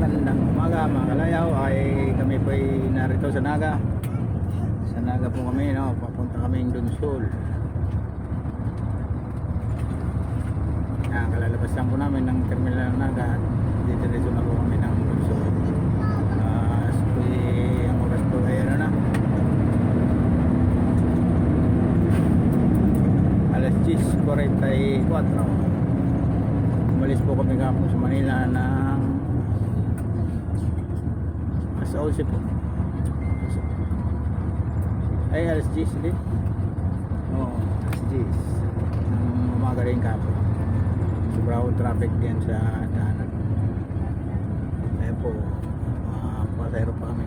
Magandang umaga mga kalayaw, ay kami po ay narito sa Naga. Sa Naga po kami, no? Papunta kaming Dunsol. Kalalabas lang po namin ng terminal ng Naga. Dito na po kami ng Dunsol. Ang oras po ay ano na, alas 10:44. Umalis po kami kapag sa Manila ng alas 11 po. Ay, alas 10 din. Oo, alas 10 ng umaga rin kapag. Sobrang traffic din sa daanan. Kaya po, pasayro pa kami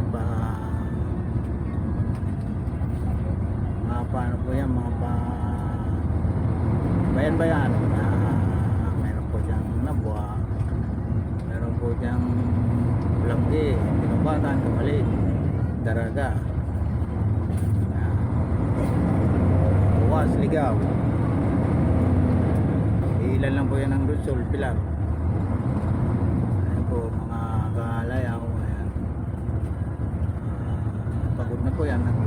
paano po yan, mga bayan-bayan na meron po diyang Nabwa, meron po diyang Bulanggi, Pinubatan, Kamalig, Daraga, Buwas, Ligaw. Ilan lang po yan ng Dunsol, Pilar. Ayan po mga kalayaw. Ayan. Pagod na po yan at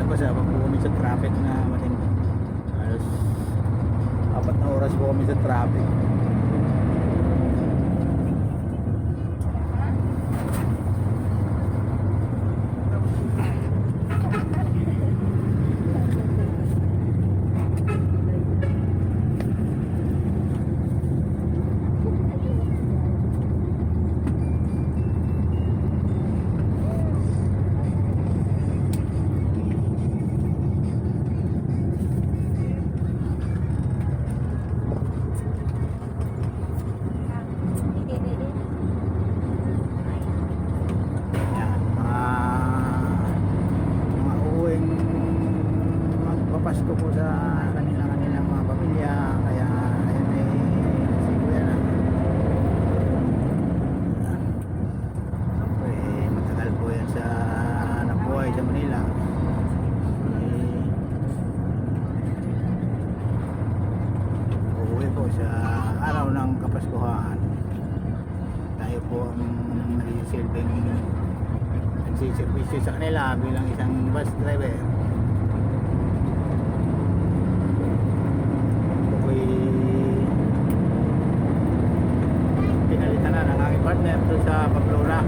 napasabang po kami sa traffic na matindi. Halos 4 na oras po kami sa traffic. Pasko po sa kanilang mga pamilya, kaya ayun ay nagsibuya na. Matagal po yan sa nabuhay sa Manila. Uuwi po sa araw ng Kapaskuhan. Tayo po ang nagsiservisyo sa kanila bilang isang bus driver. Pinalitan na ng aking partner doon sa Pamplona.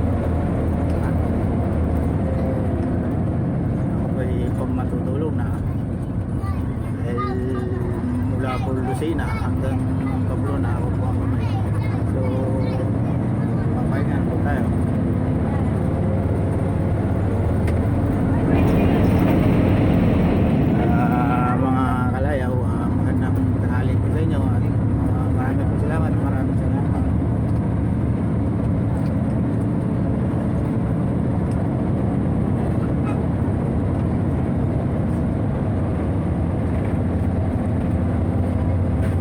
Ako ay pag matutulog na dahil mula po Lucena hanggang